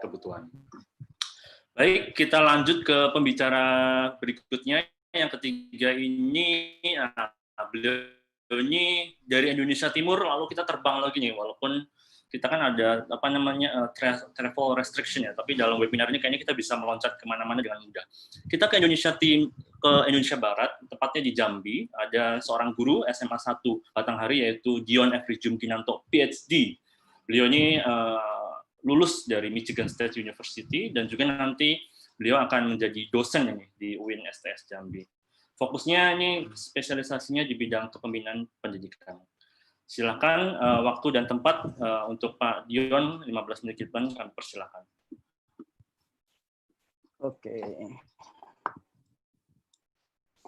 kebutuhan. Baik, kita lanjut ke pembicara berikutnya. Yang ketiga ini, beliau ini dari Indonesia Timur, lalu kita terbang lagi nih, walaupun kita kan ada travel restriction ya, tapi dalam webinar ini kayaknya kita bisa meloncat kemana-mana dengan mudah. Kita ke Indonesia Barat, tepatnya di Jambi, ada seorang guru SMA 1 Batanghari yaitu Dion Efri Jumkinanto, PhD. Beliau ini lulus dari Michigan State University dan juga nanti beliau akan menjadi dosen ini di UIN STS Jambi. Fokusnya ini spesialisasinya di bidang kepemimpinan pendidikan. Silakan waktu dan tempat untuk Pak Dion 15 menit ke depan kami persilakan. Oke.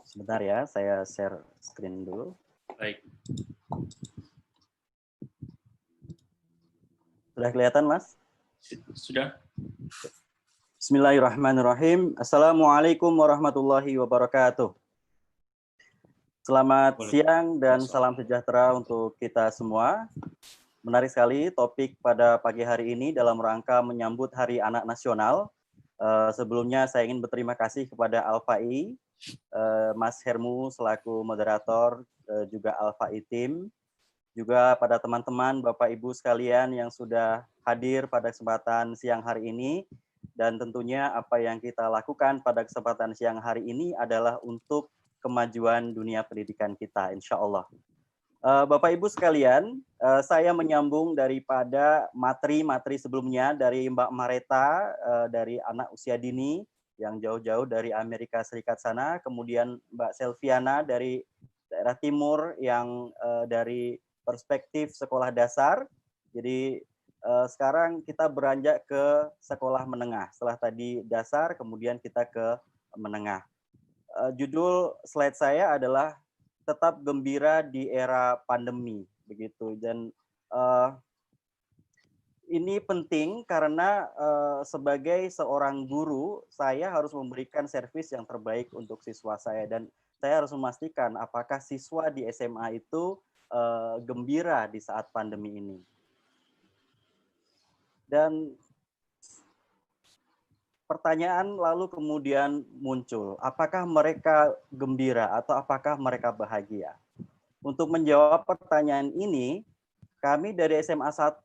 Sebentar ya, saya share screen dulu. Baik. Sudah kelihatan, Mas? Sudah. Bismillahirrahmanirrahim. Assalamualaikum warahmatullahi wabarakatuh. Selamat siang dan salam sejahtera untuk kita semua. Menarik sekali topik pada pagi hari ini dalam rangka menyambut Hari Anak Nasional. Sebelumnya saya ingin berterima kasih kepada Alfai, Mas Hermu selaku moderator, juga Alfai Team, juga pada teman-teman Bapak Ibu sekalian yang sudah hadir pada kesempatan siang hari ini. Dan tentunya apa yang kita lakukan pada kesempatan siang hari ini adalah untuk kemajuan dunia pendidikan kita, insya Allah. Bapak Ibu sekalian, saya menyambung daripada materi-materi sebelumnya dari Mbak Mareta, dari anak usia dini yang jauh-jauh dari Amerika Serikat sana, kemudian Mbak Selviana dari daerah timur yang dari perspektif sekolah dasar. Jadi sekarang kita beranjak ke sekolah menengah. Setelah tadi dasar, kemudian kita ke menengah. Judul slide saya adalah tetap gembira di era pandemi, begitu. Dan ini penting karena sebagai seorang guru, saya harus memberikan servis yang terbaik untuk siswa saya, dan saya harus memastikan apakah siswa di SMA itu gembira di saat pandemi ini. Dan pertanyaan lalu kemudian muncul, apakah mereka gembira atau apakah mereka bahagia? Untuk menjawab pertanyaan ini, kami dari SMA 1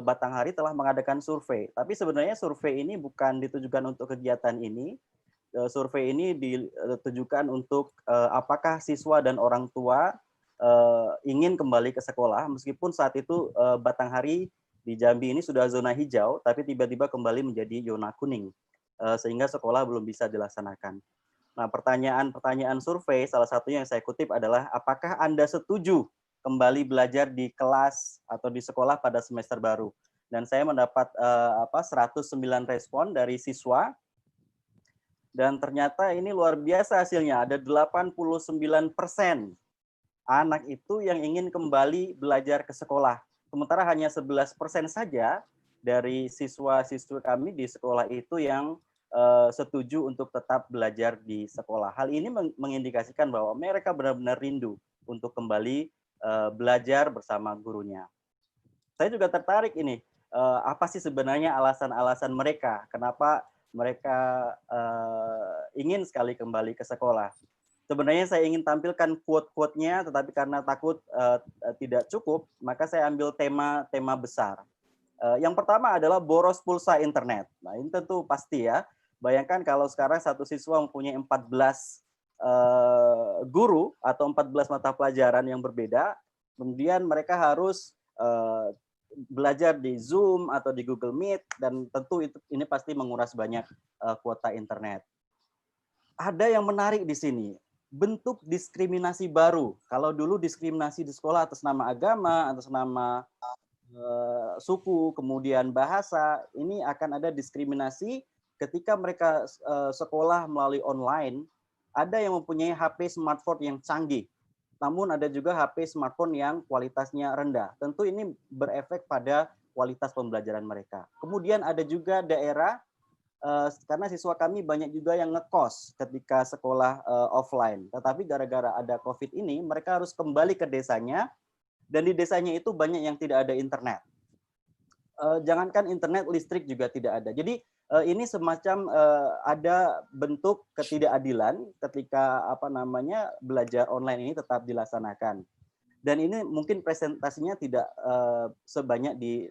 Batanghari telah mengadakan survei. Tapi sebenarnya survei ini bukan ditujukan untuk kegiatan ini. Survei ini ditujukan untuk apakah siswa dan orang tua ingin kembali ke sekolah, meskipun saat itu Batanghari di Jambi ini sudah zona hijau, tapi tiba-tiba kembali menjadi zona kuning, sehingga sekolah belum bisa dilaksanakan. Nah, pertanyaan survei, salah satunya yang saya kutip adalah, apakah Anda setuju kembali belajar di kelas atau di sekolah pada semester baru? Dan saya mendapat 109 respon dari siswa, dan ternyata ini luar biasa hasilnya, ada 89% anak itu yang ingin kembali belajar ke sekolah. Sementara hanya 11% saja dari siswa-siswi kami di sekolah itu yang setuju untuk tetap belajar di sekolah. Hal ini mengindikasikan bahwa mereka benar-benar rindu untuk kembali belajar bersama gurunya. Saya juga tertarik ini, apa sih sebenarnya alasan-alasan mereka, kenapa mereka ingin sekali kembali ke sekolah. Sebenarnya saya ingin tampilkan quote-quote-nya, tetapi karena takut tidak cukup, maka saya ambil tema besar. Yang pertama adalah boros pulsa internet. Nah, ini tentu pasti ya. Bayangkan kalau sekarang satu siswa mempunyai 14 guru atau 14 mata pelajaran yang berbeda, kemudian mereka harus belajar di Zoom atau di Google Meet, dan tentu ini pasti menguras banyak kuota internet. Ada yang menarik di sini, bentuk diskriminasi baru. Kalau dulu diskriminasi di sekolah atas nama agama, atas nama suku, kemudian bahasa, ini akan ada diskriminasi ketika mereka sekolah melalui online. Ada yang mempunyai HP smartphone yang canggih, namun ada juga HP smartphone yang kualitasnya rendah. Tentu ini berefek pada kualitas pembelajaran mereka. Kemudian ada juga daerah, karena siswa kami banyak juga yang ngekos ketika sekolah offline. Tetapi gara-gara ada COVID ini, mereka harus kembali ke desanya, dan di desanya itu banyak yang tidak ada internet. jangankan internet, listrik juga tidak ada. Jadi ini semacam ada bentuk ketidakadilan ketika belajar online ini tetap dilaksanakan. Dan ini mungkin presentasinya tidak sebanyak di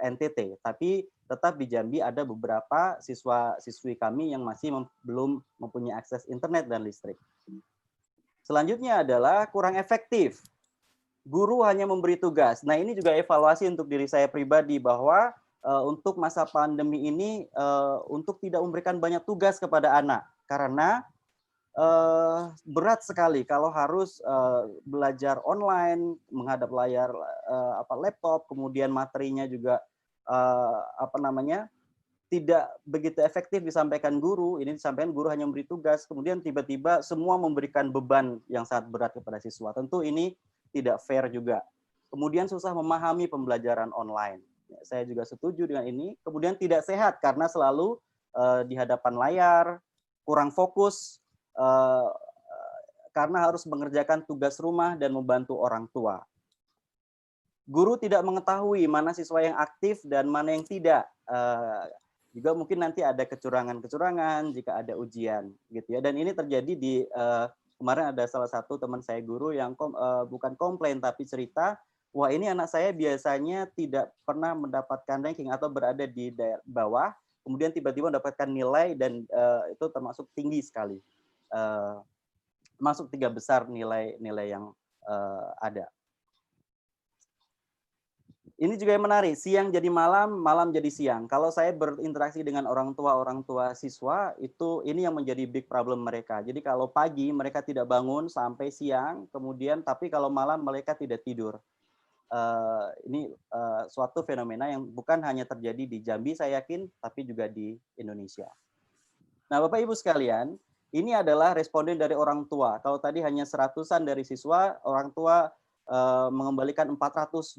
NTT, tapi tetap di Jambi ada beberapa siswa-siswi kami yang masih belum mempunyai akses internet dan listrik. Selanjutnya adalah kurang efektif. Guru hanya memberi tugas. Nah, ini juga evaluasi untuk diri saya pribadi bahwa untuk masa pandemi ini untuk tidak memberikan banyak tugas kepada anak karena berat sekali kalau harus belajar online menghadap layar laptop, kemudian materinya juga tidak begitu efektif disampaikan guru. Ini disampaikan guru hanya memberi tugas, kemudian tiba-tiba semua memberikan beban yang sangat berat kepada siswa. Tentu ini tidak fair juga. Kemudian susah memahami pembelajaran online. Saya juga setuju dengan ini. Kemudian tidak sehat karena selalu di hadapan layar, kurang fokus karena harus mengerjakan tugas rumah dan membantu orang tua. Guru tidak mengetahui mana siswa yang aktif dan mana yang tidak. Juga mungkin nanti ada kecurangan-kecurangan jika ada ujian, gitu ya. Dan ini terjadi di kemarin ada salah satu teman saya guru yang bukan komplain tapi cerita, wah ini anak saya biasanya tidak pernah mendapatkan ranking atau berada di daerah bawah, kemudian tiba-tiba mendapatkan nilai dan itu termasuk tinggi sekali, masuk 3 besar nilai yang ada. Ini juga yang menarik, siang jadi malam, malam jadi siang. Kalau saya berinteraksi dengan orang tua siswa, ini yang menjadi big problem mereka. Jadi kalau pagi mereka tidak bangun sampai siang, kemudian tapi kalau malam mereka tidak tidur. Ini suatu fenomena yang bukan hanya terjadi di Jambi, saya yakin, tapi juga di Indonesia. Nah, Bapak Ibu sekalian, ini adalah responden dari orang tua. Kalau tadi hanya 100-an dari siswa, orang tua mengembalikan 422.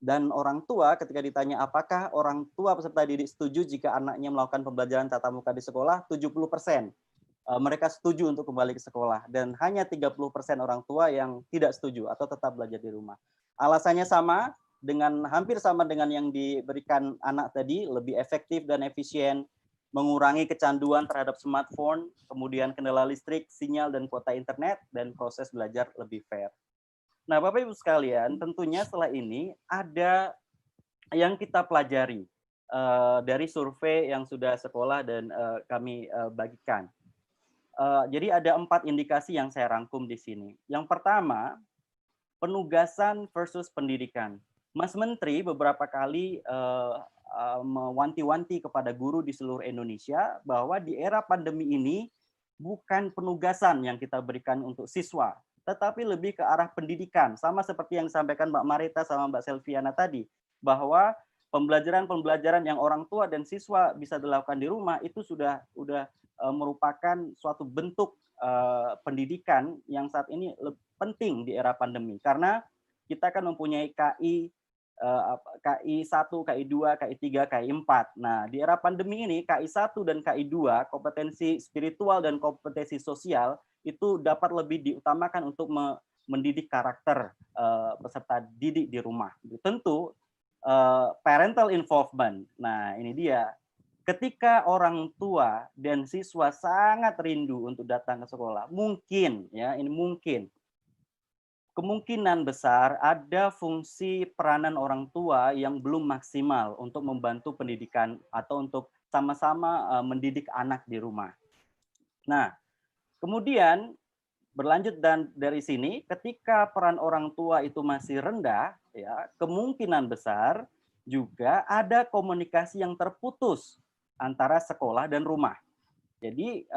Dan orang tua ketika ditanya apakah orang tua peserta didik setuju jika anaknya melakukan pembelajaran tatap muka di sekolah, 70%. Mereka setuju untuk kembali ke sekolah dan hanya 30% orang tua yang tidak setuju atau tetap belajar di rumah. Alasannya hampir sama dengan yang diberikan anak tadi, lebih efektif dan efisien, mengurangi kecanduan terhadap smartphone, kemudian kendala listrik, sinyal dan kuota internet, dan proses belajar lebih fair. Nah, Bapak Ibu sekalian, tentunya setelah ini ada yang kita pelajari dari survei yang sudah sekolah dan kami bagikan. Jadi ada 4 indikasi yang saya rangkum di sini. Yang pertama, penugasan versus pendidikan. Mas Menteri beberapa kali mewanti-wanti kepada guru di seluruh Indonesia bahwa di era pandemi ini bukan penugasan yang kita berikan untuk siswa, tetapi lebih ke arah pendidikan. Sama seperti yang disampaikan Mbak Marita sama Mbak Selviana tadi, bahwa pembelajaran yang orang tua dan siswa bisa dilakukan di rumah itu sudah merupakan suatu bentuk pendidikan yang saat ini penting di era pandemi. Karena kita kan mempunyai KI 1, KI 2, KI 3, KI 4. Nah, di era pandemi ini KI 1 dan KI 2, kompetensi spiritual dan kompetensi sosial, itu dapat lebih diutamakan untuk mendidik karakter peserta didik di rumah. Tentu parental involvement. Nah, ini dia. Ketika orang tua dan siswa sangat rindu untuk datang ke sekolah, mungkin kemungkinan besar ada fungsi peranan orang tua yang belum maksimal untuk membantu pendidikan atau untuk sama-sama mendidik anak di rumah. Nah, kemudian berlanjut dari sini, ketika peran orang tua itu masih rendah, ya, kemungkinan besar juga ada komunikasi yang terputus antara sekolah dan rumah. Jadi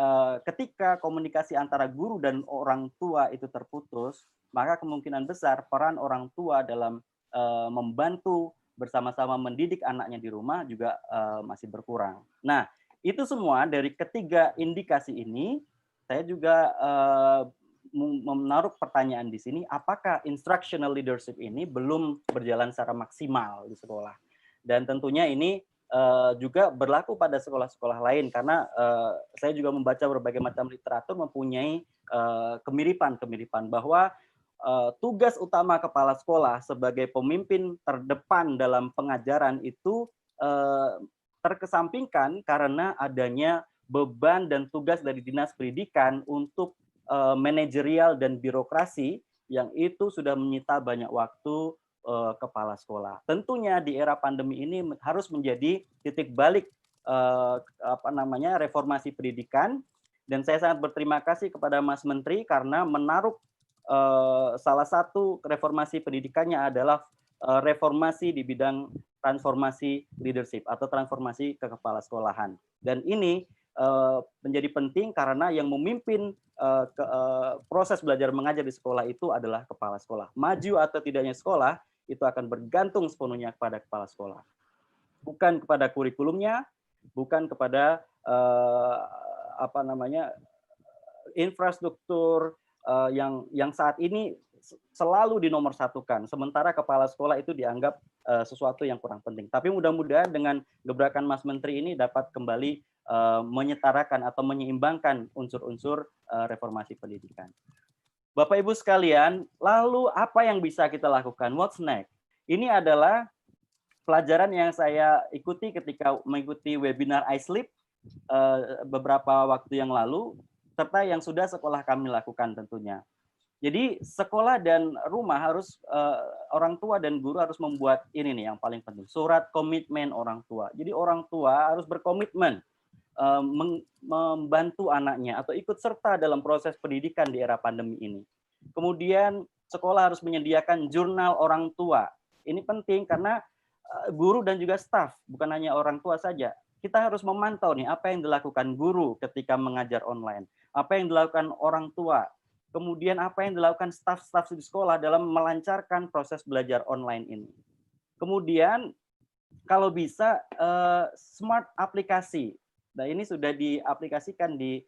ketika komunikasi antara guru dan orang tua itu terputus, maka kemungkinan besar peran orang tua dalam membantu bersama-sama mendidik anaknya di rumah juga masih berkurang. Nah, itu semua dari ketiga indikasi ini, saya juga menaruh pertanyaan di sini, apakah instructional leadership ini belum berjalan secara maksimal di sekolah? Dan tentunya ini juga berlaku pada sekolah-sekolah lain, karena saya juga membaca berbagai macam literatur mempunyai kemiripan bahwa tugas utama kepala sekolah sebagai pemimpin terdepan dalam pengajaran itu terkesampingkan karena adanya beban dan tugas dari Dinas Pendidikan untuk manajerial dan birokrasi yang itu sudah menyita banyak waktu kepala sekolah. Tentunya di era pandemi ini harus menjadi titik balik reformasi pendidikan, dan saya sangat berterima kasih kepada Mas Menteri karena menaruh salah satu reformasi pendidikannya adalah reformasi di bidang transformasi leadership atau transformasi ke kepala sekolahan. Dan ini menjadi penting karena yang memimpin proses belajar mengajar di sekolah itu adalah kepala sekolah. Maju atau tidaknya sekolah itu akan bergantung sepenuhnya kepada kepala sekolah. Bukan kepada kurikulumnya, bukan kepada infrastruktur yang saat ini selalu dinomorsatukan, sementara kepala sekolah itu dianggap sesuatu yang kurang penting. Tapi mudah-mudahan dengan gebrakan Mas Menteri ini dapat kembali menyetarakan atau menyeimbangkan unsur-unsur reformasi pendidikan. Bapak Ibu sekalian, lalu apa yang bisa kita lakukan? What's next? Ini adalah pelajaran yang saya ikuti ketika mengikuti webinar iSleep beberapa waktu yang lalu, serta yang sudah sekolah kami lakukan tentunya. Jadi sekolah dan rumah harus orang tua dan guru harus membuat ini nih yang paling penting, surat komitmen orang tua. Jadi orang tua harus berkomitmen membantu anaknya atau ikut serta dalam proses pendidikan di era pandemi ini. Kemudian sekolah harus menyediakan jurnal orang tua. Ini penting karena guru dan juga staf, bukan hanya orang tua saja. Kita harus memantau nih apa yang dilakukan guru ketika mengajar online, apa yang dilakukan orang tua, kemudian apa yang dilakukan staf-staf di sekolah dalam melancarkan proses belajar online ini. Kemudian kalau bisa smart aplikasi. Nah, ini sudah diaplikasikan di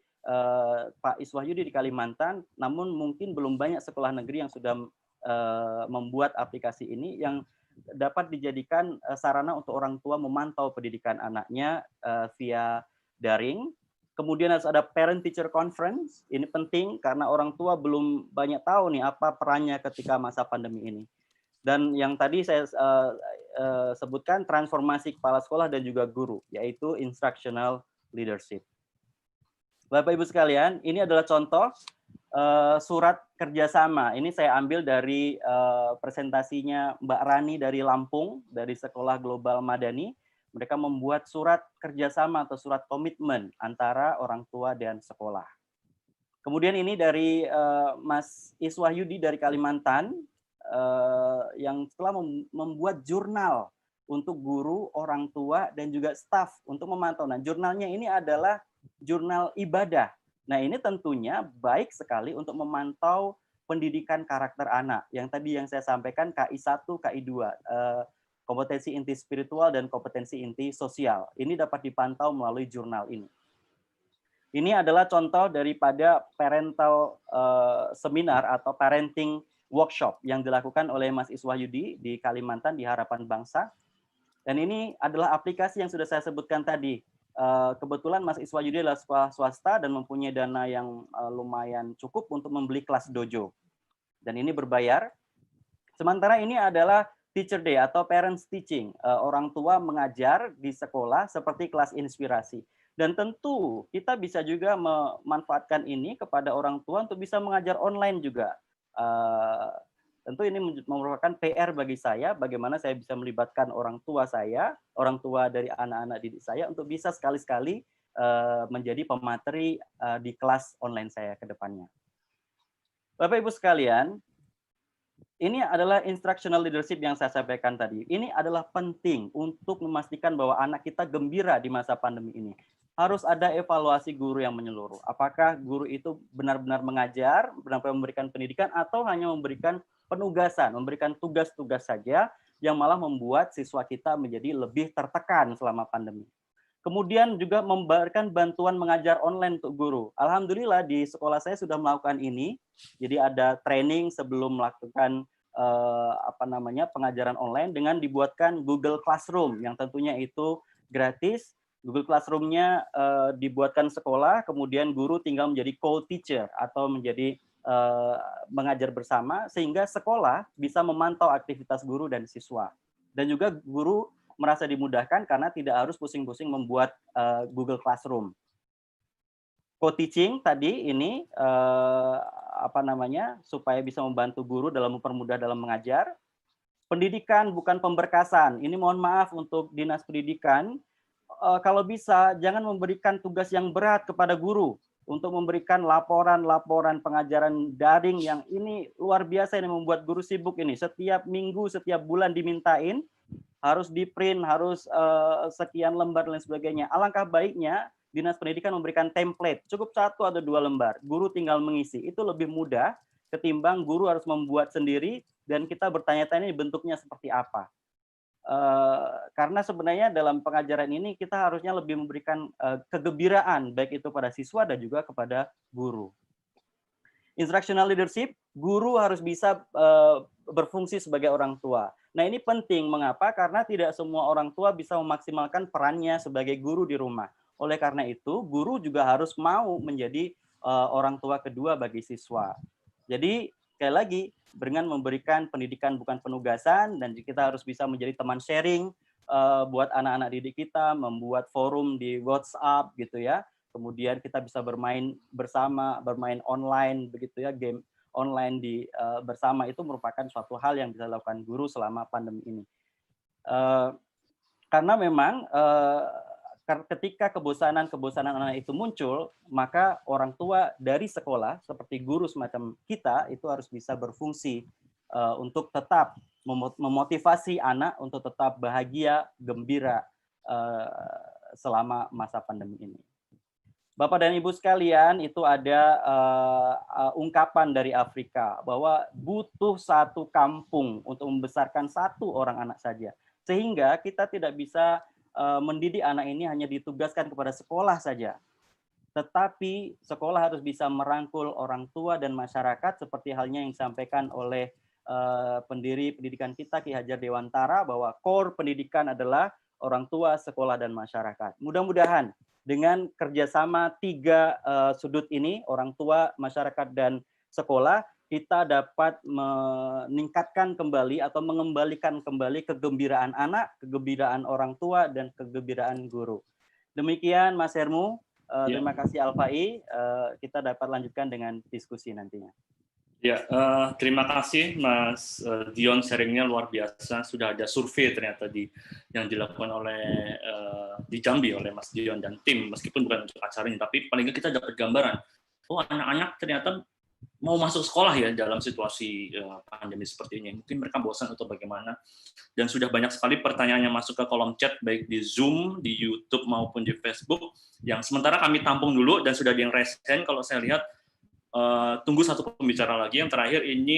Pak Iswahyudi di Kalimantan, namun mungkin belum banyak sekolah negeri yang sudah membuat aplikasi ini yang dapat dijadikan sarana untuk orang tua memantau pendidikan anaknya via daring. Kemudian harus ada parent-teacher conference, ini penting karena orang tua belum banyak tahu nih apa perannya ketika masa pandemi ini. Dan yang tadi saya sebutkan transformasi kepala sekolah dan juga guru, yaitu instructional leadership. Bapak Ibu sekalian, ini adalah contoh surat kerjasama. Ini saya ambil dari presentasinya Mbak Rani dari Lampung, dari Sekolah Global Madani. Mereka membuat surat kerjasama atau surat komitmen antara orang tua dan sekolah. Kemudian ini dari Mas Iswahyudi dari Kalimantan, yang telah membuat jurnal untuk guru, orang tua, dan juga staf untuk memantau. Nah, jurnalnya ini adalah jurnal ibadah. Nah, ini tentunya baik sekali untuk memantau pendidikan karakter anak. Yang tadi yang saya sampaikan KI1, KI2, kompetensi inti spiritual dan kompetensi inti sosial. Ini dapat dipantau melalui jurnal ini. Ini adalah contoh daripada parental seminar atau parenting workshop yang dilakukan oleh Mas Iswahyudi di Kalimantan di Harapan Bangsa. Dan ini adalah aplikasi yang sudah saya sebutkan tadi. Kebetulan Mas Iswahyudi adalah sekolah swasta dan mempunyai dana yang lumayan cukup untuk membeli kelas dojo. Dan ini berbayar. Sementara ini adalah Teacher Day atau Parents Teaching. Orang tua mengajar di sekolah seperti kelas inspirasi. Dan tentu kita bisa juga memanfaatkan ini kepada orang tua untuk bisa mengajar online juga. Tentu ini merupakan PR bagi saya, bagaimana saya bisa melibatkan orang tua saya, orang tua dari anak-anak didik saya untuk bisa sekali-sekali menjadi pemateri di kelas online saya ke depannya. Bapak Ibu sekalian, ini adalah instructional leadership yang saya sampaikan tadi. Ini adalah penting untuk memastikan bahwa anak kita gembira di masa pandemi ini. Harus ada evaluasi guru yang menyeluruh. Apakah guru itu benar-benar mengajar, benar-benar memberikan pendidikan, atau hanya memberikan penugasan, memberikan tugas-tugas saja yang malah membuat siswa kita menjadi lebih tertekan selama pandemi. Kemudian juga memberikan bantuan mengajar online untuk guru. Alhamdulillah di sekolah saya sudah melakukan ini. Jadi ada training sebelum melakukan pengajaran online dengan dibuatkan Google Classroom yang tentunya itu gratis. Google Classroom-nya dibuatkan sekolah, kemudian guru tinggal menjadi co-teacher atau menjadi mengajar bersama sehingga sekolah bisa memantau aktivitas guru dan siswa. Dan juga guru merasa dimudahkan karena tidak harus pusing-pusing membuat Google Classroom. Co-teaching tadi ini supaya bisa membantu guru dalam mempermudah dalam mengajar. Pendidikan bukan pemberkasan. Ini mohon maaf untuk dinas pendidikan, kalau bisa jangan memberikan tugas yang berat kepada guru untuk memberikan laporan-laporan pengajaran daring yang ini luar biasa, ini membuat guru sibuk ini. Setiap minggu, setiap bulan dimintain, harus di-print, harus sekian lembar dan lain sebagainya. Alangkah baiknya Dinas Pendidikan memberikan template, cukup 1 atau 2 lembar, guru tinggal mengisi. Itu lebih mudah ketimbang guru harus membuat sendiri dan kita bertanya-tanya bentuknya seperti apa. Karena sebenarnya dalam pengajaran ini kita harusnya lebih memberikan kegembiraan, baik itu pada siswa dan juga kepada guru. Instructional leadership, guru harus bisa berfungsi sebagai orang tua. Nah ini penting, mengapa? Karena tidak semua orang tua bisa memaksimalkan perannya sebagai guru di rumah. Oleh karena itu, guru juga harus mau menjadi orang tua kedua bagi siswa. Jadi, sekali lagi, dengan memberikan pendidikan bukan penugasan, dan kita harus bisa menjadi teman sharing buat anak-anak didik kita, membuat forum di WhatsApp gitu ya. Kemudian kita bisa bermain bersama, bermain online begitu ya, game online bersama itu merupakan suatu hal yang bisa dilakukan guru selama pandemi ini. Karena memang ketika kebosanan anak itu muncul, maka orang tua dari sekolah seperti guru semacam kita itu harus bisa berfungsi untuk tetap memotivasi anak untuk tetap bahagia, gembira selama masa pandemi ini. Bapak dan Ibu sekalian, itu ada ungkapan dari Afrika bahwa butuh satu kampung untuk membesarkan 1 orang anak saja. Sehingga kita tidak bisa mendidik anak ini hanya ditugaskan kepada sekolah saja. Tetapi sekolah harus bisa merangkul orang tua dan masyarakat seperti halnya yang disampaikan oleh pendiri pendidikan kita, Ki Hajar Dewantara, bahwa core pendidikan adalah orang tua, sekolah, dan masyarakat. Mudah-mudahan dengan kerjasama 3 sudut ini, orang tua, masyarakat, dan sekolah, kita dapat meningkatkan kembali atau mengembalikan kembali kegembiraan anak, kegembiraan orang tua, dan kegembiraan guru. Demikian Mas Hermu, terima kasih Alfai, kita dapat lanjutkan dengan diskusi nantinya. Ya, terima kasih Mas Dion, sharingnya luar biasa. Sudah ada survei ternyata yang dilakukan oleh di Jambi oleh Mas Dion dan tim, meskipun bukan untuk acara ini, tapi paling nggak kita dapat gambaran. Oh, anak-anak ternyata mau masuk sekolah ya dalam situasi pandemi seperti ini. Mungkin mereka bosan atau bagaimana. Dan sudah banyak sekali pertanyaan yang masuk ke kolom chat, baik di Zoom, di YouTube, maupun di Facebook, yang sementara kami tampung dulu dan sudah di-raise hand. Kalau saya lihat, tunggu 1 pembicara lagi. Yang terakhir ini